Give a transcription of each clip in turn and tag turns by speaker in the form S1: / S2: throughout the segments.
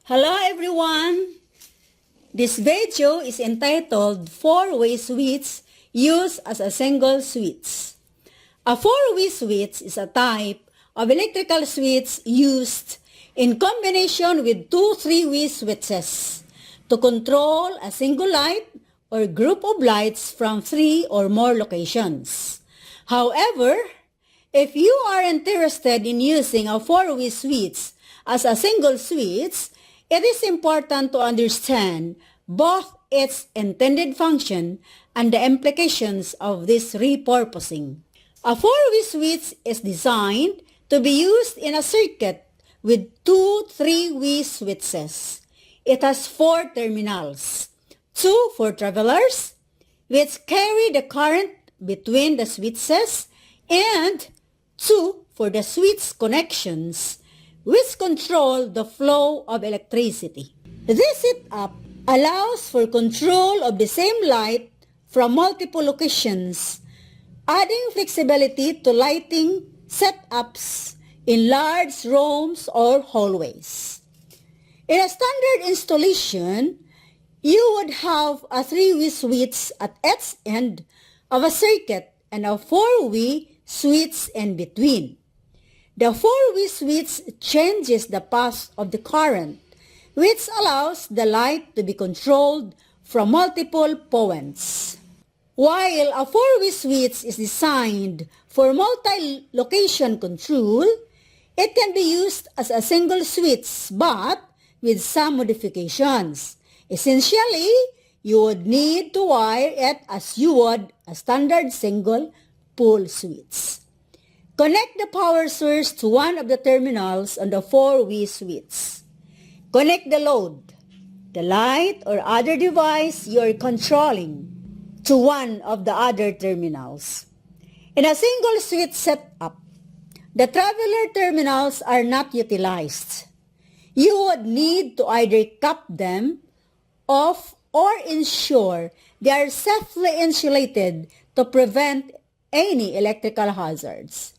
S1: Hello everyone! This video is entitled 4-way switch used as a single switch. A 4-way switch is a type of electrical switch used in combination with two 3-way switches to control a single light or group of lights from 3 or more locations. However, if you are interested in using a 4-way switch as a single switch, it is important to understand both its intended function and the implications of this repurposing. A 4-way switch is designed to be used in a circuit with two 3-way switches. It has 4 terminals, 2 for travelers, which carry the current between the switches, and 2 for the switch connections, which control the flow of electricity. This setup allows for control of the same light from multiple locations, adding flexibility to lighting setups in large rooms or hallways. In a standard installation, you would have a 3-way switch at each end of a circuit and a 4-way switch in between. The 4-way switch changes the path of the current, which allows the light to be controlled from multiple points. While a 4-way switch is designed for multi-location control, it can be used as a single switch but with some modifications. Essentially, you would need to wire it as you would a standard single pole switch. Connect the power source to one of the terminals on the 4-way switch. Connect the load, the light or other device you are controlling, to one of the other terminals. In a single switch setup, the traveler terminals are not utilized. You would need to either cap them off or ensure they are safely insulated to prevent any electrical hazards.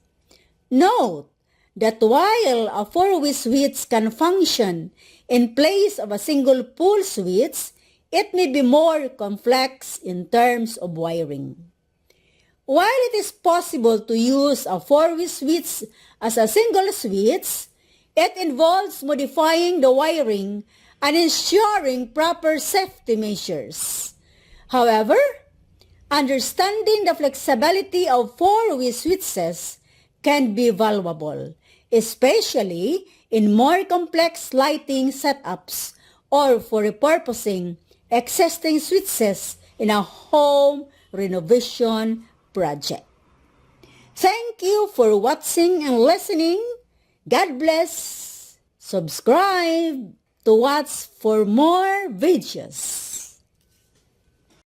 S1: Note that while a 4-way switch can function in place of a single pole switch, it may be more complex in terms of wiring. While it is possible to use a 4-way switch as a single switch, it involves modifying the wiring and ensuring proper safety measures. However, understanding the flexibility of 4-way switches can be valuable, especially in more complex lighting setups or for repurposing existing switches in a home renovation project. Thank you for watching and listening. God bless. Subscribe to watch for more videos.